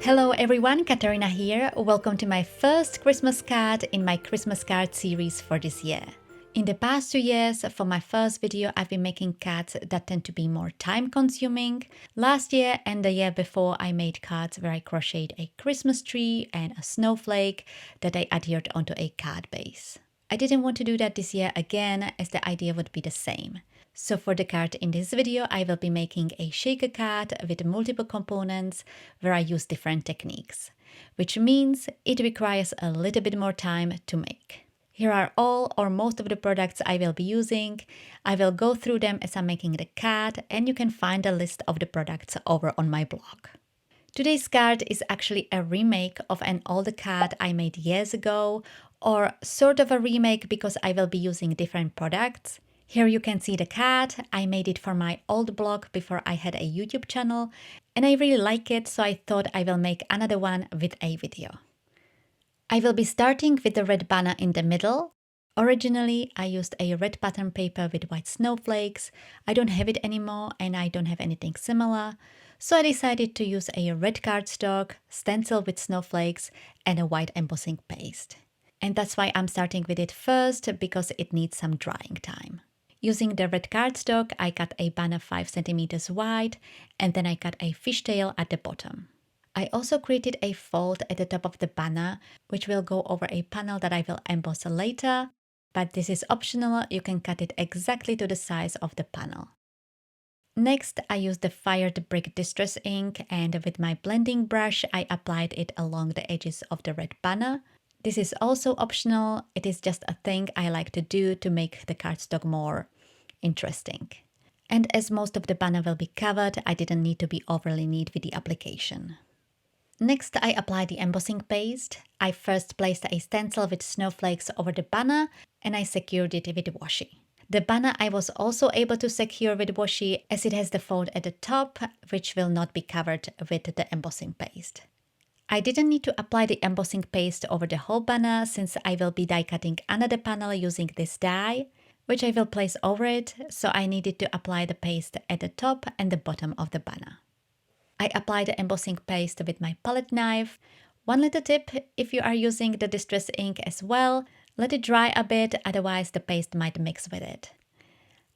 Hello everyone, Katarina here. Welcome to my first Christmas card in my Christmas card series for this year. In the past 2 years, for my first video, I've been making cards that tend to be more time consuming. Last year and the year before, I made cards where I crocheted a Christmas tree and a snowflake that I adhered onto a card base. I didn't want to do that this year again, as the idea would be the same. So for the card in this video, I will be making a shaker card with multiple components where I use different techniques, which means it requires a little bit more time to make. Here are all or most of the products I will be using. I will go through them as I'm making the card, and you can find a list of the products over on my blog. Today's card is actually a remake of an older card I made years ago, or sort of a remake because I will be using different products. Here you can see the card. I made it for my old blog before I had a YouTube channel, and I really like it, so I thought I will make another one with a video. I will be starting with the red banner in the middle. Originally, I used a red pattern paper with white snowflakes. I don't have it anymore and I don't have anything similar, so I decided to use a red cardstock, stencil with snowflakes, and a white embossing paste. And that's why I'm starting with it first, because it needs some drying time. Using the red cardstock, I cut a banner 5 centimeters wide, and then I cut a fishtail at the bottom. I also created a fold at the top of the banner, which will go over a panel that I will emboss later, but this is optional. You can cut it exactly to the size of the panel. Next, I used the fired brick distress ink, and with my blending brush, I applied it along the edges of the red banner. This is also optional. It is just a thing I like to do to make the cardstock more interesting. And as most of the banner will be covered, I didn't need to be overly neat with the application. Next, I applied the embossing paste. I first placed a stencil with snowflakes over the banner, and I secured it with washi. The banner I was also able to secure with washi, as it has the fold at the top, which will not be covered with the embossing paste. I didn't need to apply the embossing paste over the whole banner, since I will be die cutting another panel using this die, which I will place over it, so I needed to apply the paste at the top and the bottom of the banner. I applied the embossing paste with my palette knife. One little tip: if you are using the distress ink as well, let it dry a bit, otherwise the paste might mix with it.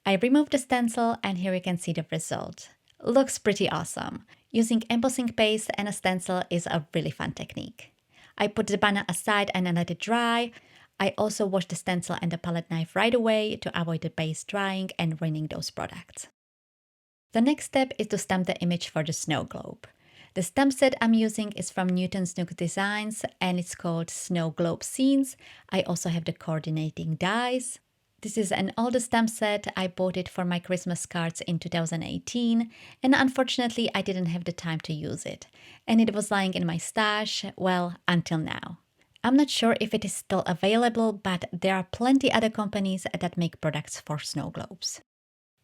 I removed the stencil, and here you can see the result. Looks pretty awesome. Using embossing paste and a stencil is a really fun technique. I put the banner aside and then let it dry. I also washed the stencil and the palette knife right away to avoid the paste drying and ruining those products. The next step is to stamp the image for the snow globe. The stamp set I'm using is from Newton's Nook Designs, and it's called Snow Globe Scenes. I also have the coordinating dies. This is an older stamp set. I bought it for my Christmas cards in 2018, and unfortunately I didn't have the time to use it. And it was lying in my stash, well, until now. I'm not sure if it is still available, but there are plenty other companies that make products for snow globes.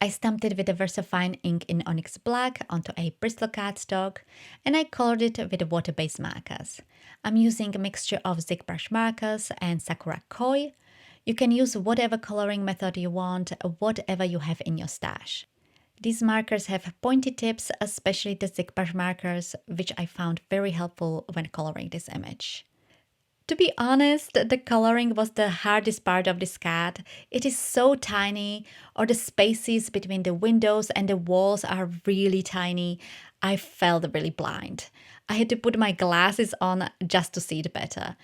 I stamped it with a VersaFine ink in Onyx Black onto a Bristol cardstock, and I colored it with water-based markers. I'm using a mixture of ZigBrush markers and Sakura Koi. You can use whatever coloring method you want, whatever you have in your stash. These markers have pointy tips, especially the ZigBrush markers, which I found very helpful when coloring this image. To be honest, the coloring was the hardest part of this card. It is so tiny, or the spaces between the windows and the walls are really tiny. I felt really blind. I had to put my glasses on just to see it better.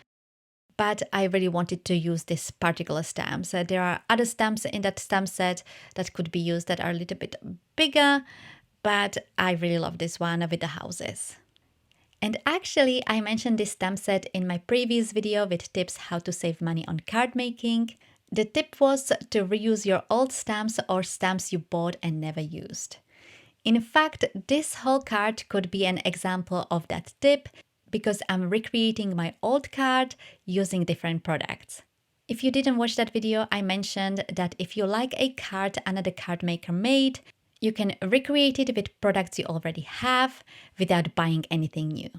But I really wanted to use this particular stamps. There are other stamps in that stamp set that could be used that are a little bit bigger, but I really love this one with the houses. And actually, I mentioned this stamp set in my previous video with tips how to save money on card making. The tip was to reuse your old stamps or stamps you bought and never used. In fact, this whole card could be an example of that tip, because I'm recreating my old card using different products. If you didn't watch that video, I mentioned that if you like a card another card maker made, you can recreate it with products you already have without buying anything new.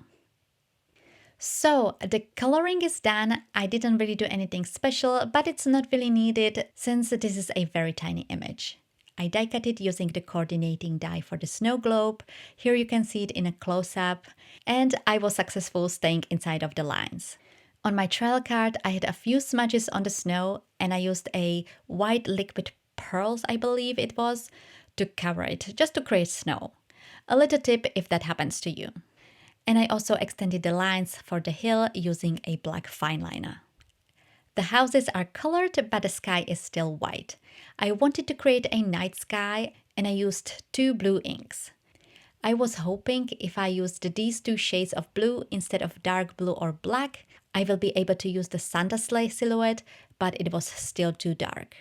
So the coloring is done. I didn't really do anything special, but it's not really needed since this is a very tiny image. I die cut it using the coordinating die for the snow globe. Here you can see it in a close-up, and I was successful staying inside of the lines. On my trail card, I had a few smudges on the snow, and I used a white liquid pearls, I believe it was, to cover it, just to create snow. A little tip if that happens to you. And I also extended the lines for the hill using a black fine liner. The houses are colored, but the sky is still white. I wanted to create a night sky, and I used 2 blue inks. I was hoping if I used these 2 shades of blue instead of dark blue or black, I will be able to use the Santa sleigh silhouette, but it was still too dark.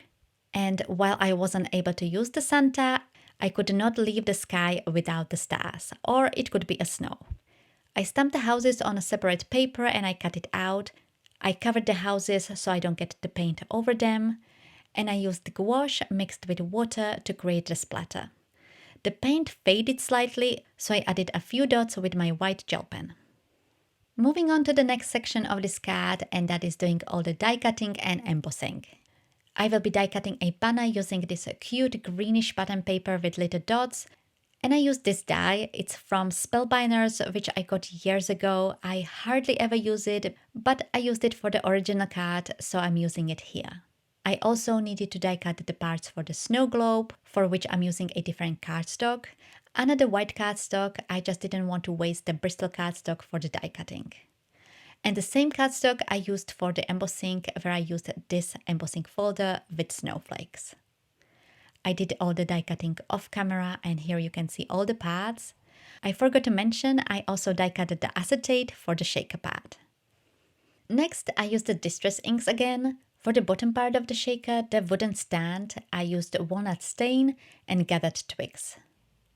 And while I wasn't able to use the Santa, I could not leave the sky without the stars, or it could be a snow. I stamped the houses on a separate paper and I cut it out. I covered the houses so I don't get the paint over them, and I used the gouache mixed with water to create the splatter. The paint faded slightly, so I added a few dots with my white gel pen. Moving on to the next section of this card, and that is doing all the die cutting and embossing. I will be die cutting a banner using this cute greenish pattern paper with little dots. And I used this die. It's from Spellbinders, which I got years ago. I hardly ever use it, but I used it for the original card, so I'm using it here. I also needed to die cut the parts for the snow globe, for which I'm using a different cardstock. Another white cardstock, I just didn't want to waste the Bristol cardstock for the die cutting. And the same cardstock I used for the embossing, where I used this embossing folder with snowflakes. I did all the die cutting off camera, and here you can see all the pads. I forgot to mention I also die cut the acetate for the shaker pad. Next, I used the distress inks again. For the bottom part of the shaker, the wooden stand, I used walnut stain and gathered twigs.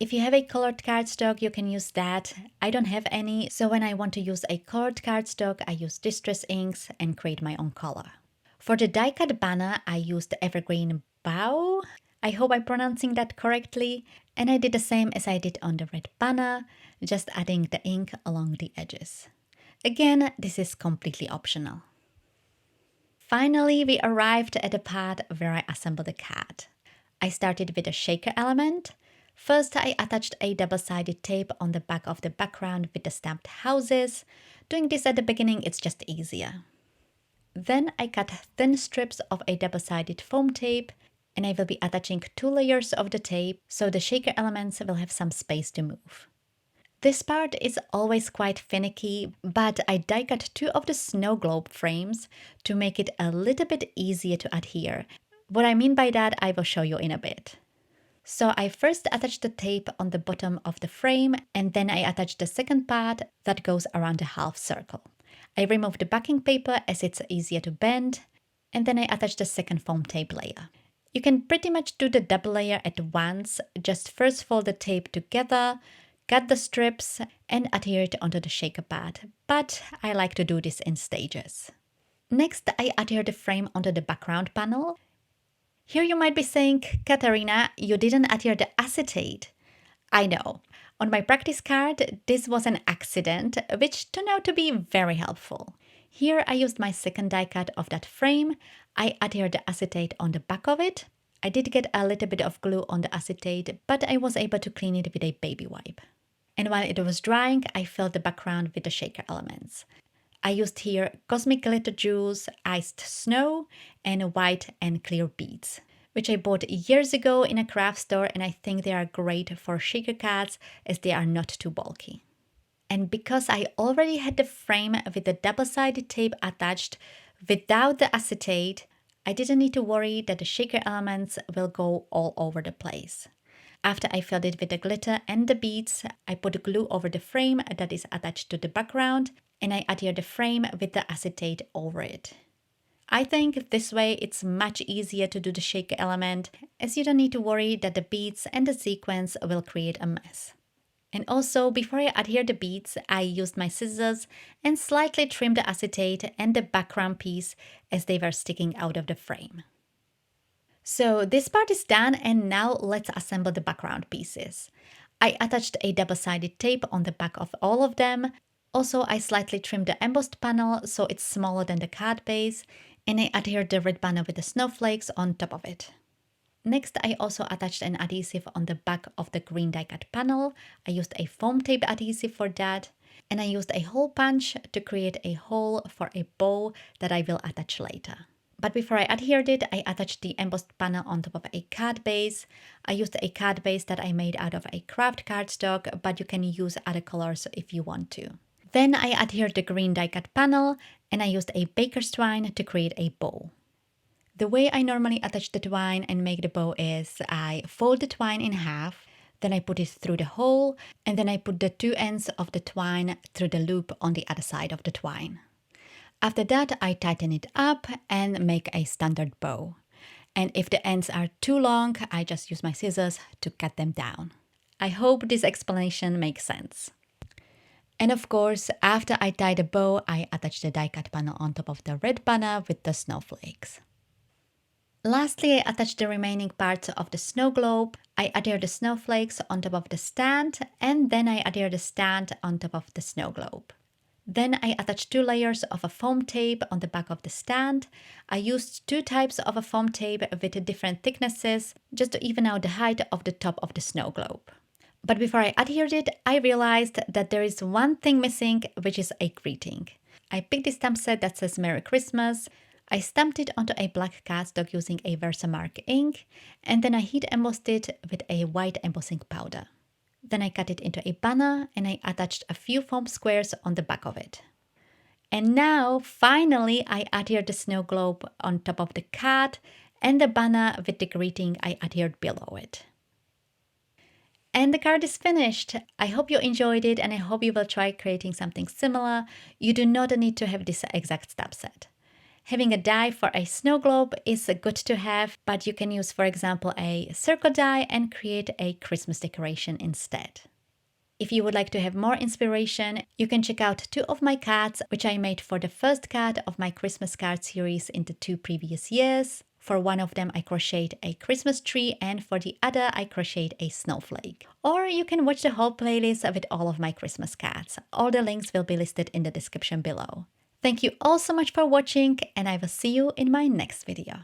If you have a colored cardstock, you can use that. I don't have any, so when I want to use a colored cardstock, I use distress inks and create my own color. For the die cut banner, I used evergreen bough. I hope I'm pronouncing that correctly. And I did the same as I did on the red banner, just adding the ink along the edges. Again, this is completely optional. Finally, we arrived at the part where I assembled the card. I started with a shaker element. First, I attached a double-sided tape on the back of the background with the stamped houses. Doing this at the beginning, it's just easier. Then I cut thin strips of a double-sided foam tape, and I will be attaching 2 layers of the tape so the shaker elements will have some space to move. This part is always quite finicky, but I die cut 2 of the snow globe frames to make it a little bit easier to adhere. What I mean by that, I will show you in a bit. So I first attached the tape on the bottom of the frame, and then I attached the second part that goes around a half circle. I removed the backing paper as it's easier to bend, and then I attached the second foam tape layer. You can pretty much do the double layer at once. Just first fold the tape together, cut the strips, and adhere it onto the shaker pad, but I like to do this in stages. Next, I adhere the frame onto the background panel. Here you might be saying, Katarina, you didn't adhere the acetate. I know. On my practice card, this was an accident, which turned out to be very helpful. Here I used my second die cut of that frame. I adhered the acetate on the back of it. I did get a little bit of glue on the acetate, but I was able to clean it with a baby wipe. And while it was drying, I filled the background with the shaker elements. I used here cosmic glitter jewels, iced snow, and white and clear beads, which I bought years ago in a craft store, and I think they are great for shaker cards as they are not too bulky. And because I already had the frame with the double-sided tape attached without the acetate, I didn't need to worry that the shaker elements will go all over the place. After I filled it with the glitter and the beads, I put glue over the frame that is attached to the background, and I adhere the frame with the acetate over it. I think this way it's much easier to do the shaker element, as you don't need to worry that the beads and the sequins will create a mess. And also, before I adhere the beads, I used my scissors and slightly trimmed the acetate and the background piece as they were sticking out of the frame. So this part is done, and now let's assemble the background pieces. I attached a double-sided tape on the back of all of them. Also, I slightly trimmed the embossed panel so it's smaller than the card base, and I adhered the red banner with the snowflakes on top of it. Next, I also attached an adhesive on the back of the green die cut panel. I used a foam tape adhesive for that. And I used a hole punch to create a hole for a bow that I will attach later. But before I adhered it, I attached the embossed panel on top of a card base. I used a card base that I made out of a craft cardstock, but you can use other colors if you want to. Then I adhered the green die cut panel and I used a baker's twine to create a bow. The way I normally attach the twine and make the bow is I fold the twine in half, then I put it through the hole, and then I put the two ends of the twine through the loop on the other side of the twine. After that, I tighten it up and make a standard bow. And if the ends are too long, I just use my scissors to cut them down. I hope this explanation makes sense. And of course, after I tie the bow, I attach the die cut panel on top of the red banner with the snowflakes. Lastly, I attached the remaining parts of the snow globe. I adhere the snowflakes on top of the stand, and then I adhere the stand on top of the snow globe. Then I attached 2 layers of a foam tape on the back of the stand. I used 2 types of a foam tape with different thicknesses just to even out the height of the top of the snow globe. But before I adhered it, I realized that there is one thing missing, which is a greeting. I picked this stamp set that says Merry Christmas. I stamped it onto a black cardstock using a Versamark ink, and then I heat embossed it with a white embossing powder. Then I cut it into a banner and I attached a few foam squares on the back of it. And now, finally, I adhered the snow globe on top of the card and the banner with the greeting I adhered below it. And the card is finished. I hope you enjoyed it and I hope you will try creating something similar. You do not need to have this exact stamp set. Having a die for a snow globe is good to have, but you can use, for example, a circle die and create a Christmas decoration instead. If you would like to have more inspiration, you can check out 2 of my cards, which I made for the first card of my Christmas card series in the 2 previous years. For one of them, I crocheted a Christmas tree, and for the other, I crocheted a snowflake. Or you can watch the whole playlist with all of my Christmas cards. All the links will be listed in the description below. Thank you all so much for watching, and I will see you in my next video.